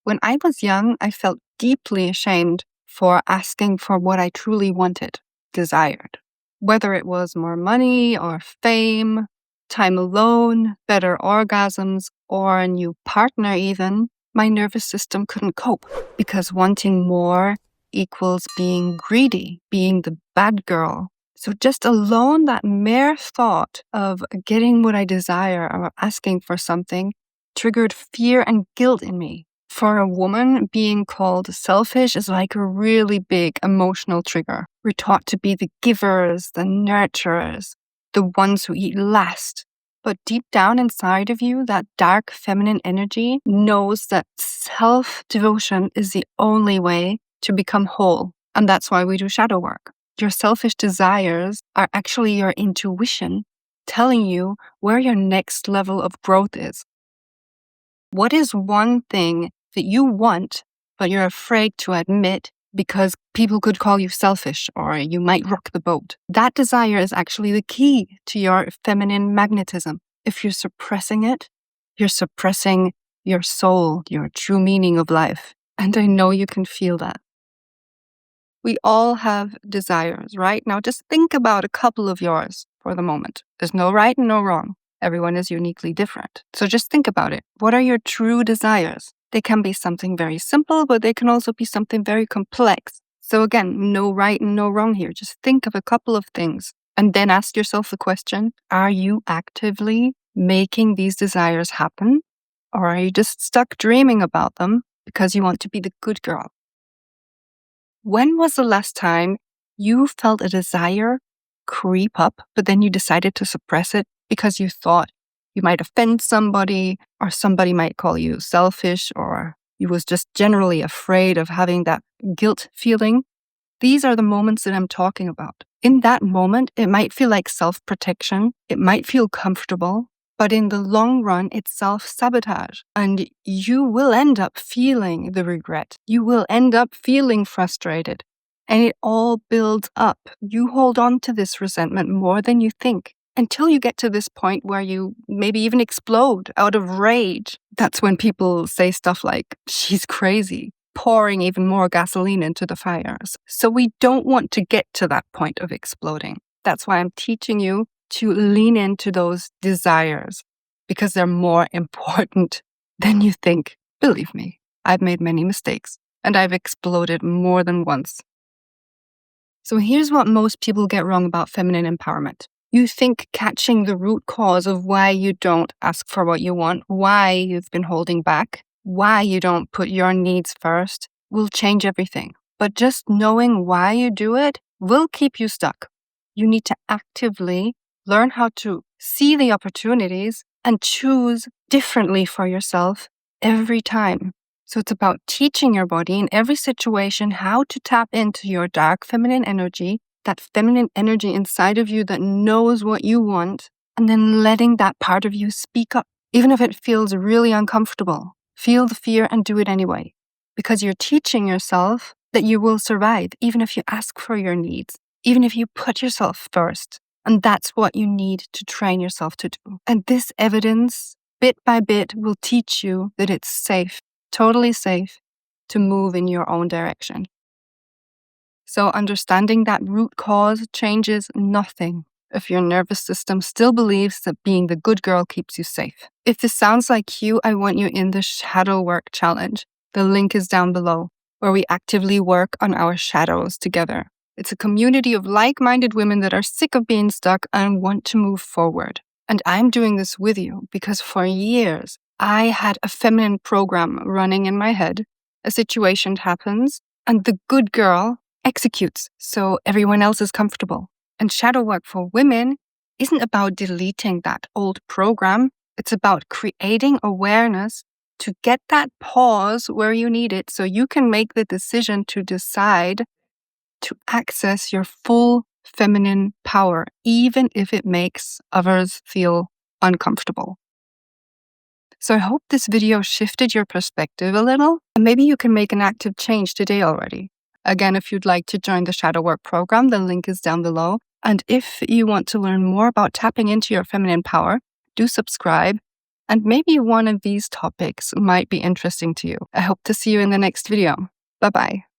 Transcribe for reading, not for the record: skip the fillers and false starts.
When I was young, I felt deeply ashamed for asking for what I truly wanted, desired. Whether it was more money or fame, time alone, better orgasms, or a new partner even, my nervous system couldn't cope because wanting more equals being greedy, being the bad girl. So just alone that mere thought of getting what I desire or asking for something triggered fear and guilt in me. For a woman, being called selfish is like a really big emotional trigger. We're taught to be the givers, the nurturers, the ones who eat last. But deep down inside of you, that dark feminine energy knows that self-devotion is the only way to become whole. And that's why we do shadow work. Your selfish desires are actually your intuition telling you where your next level of growth is. What is one thing that you want, but you're afraid to admit because people could call you selfish or you might rock the boat? That desire is actually the key to your feminine magnetism. If you're suppressing it, you're suppressing your soul, your true meaning of life. And I know you can feel that. We all have desires, right? Now just think about a couple of yours for the moment. There's no right and no wrong. Everyone is uniquely different. So just think about it. What are your true desires? They can be something very simple, but they can also be something very complex. So again, no right and no wrong here. Just think of a couple of things and then ask yourself the question, are you actively making these desires happen? Or are you just stuck dreaming about them because you want to be the good girl? When was the last time you felt a desire creep up, but then you decided to suppress it because you thought you might offend somebody or somebody might call you selfish or you was just generally afraid of having that guilt feeling? These are the moments that I'm talking about. In that moment, it might feel like self-protection. It might feel comfortable, but in the long run, it's self-sabotage. And you will end up feeling the regret. You will end up feeling frustrated. And it all builds up. You hold on to this resentment more than you think until you get to this point where you maybe even explode out of rage. That's when people say stuff like, she's crazy, pouring even more gasoline into the fires. So we don't want to get to that point of exploding. That's why I'm teaching you to lean into those desires because they're more important than you think. Believe me, I've made many mistakes and I've exploded more than once. So here's what most people get wrong about feminine empowerment. You think catching the root cause of why you don't ask for what you want, why you've been holding back, why you don't put your needs first will change everything. But just knowing why you do it will keep you stuck. You need to actively learn how to see the opportunities and choose differently for yourself every time. So it's about teaching your body in every situation how to tap into your dark feminine energy, that feminine energy inside of you that knows what you want, and then letting that part of you speak up, even if it feels really uncomfortable. Feel the fear and do it anyway, because you're teaching yourself that you will survive, even if you ask for your needs, even if you put yourself first. And that's what you need to train yourself to do. And this evidence, bit by bit, will teach you that it's safe, totally safe, to move in your own direction. So understanding that root cause changes nothing if your nervous system still believes that being the good girl keeps you safe. If this sounds like you, I want you in the Shadow Work Challenge. The link is down below, where we actively work on our shadows together. It's a community of like-minded women that are sick of being stuck and want to move forward. And I'm doing this with you because for years, I had a feminine program running in my head. A situation happens and the good girl executes so everyone else is comfortable. And shadow work for women isn't about deleting that old program. It's about creating awareness to get that pause where you need it so you can make the decision to decide to access your full feminine power, even if it makes others feel uncomfortable. So I hope this video shifted your perspective a little, and maybe you can make an active change today already. Again, if you'd like to join the Shadow Work program, the link is down below. And if you want to learn more about tapping into your feminine power, do subscribe And maybe one of these topics might be interesting to you. I hope to see you in the next video. Bye-bye.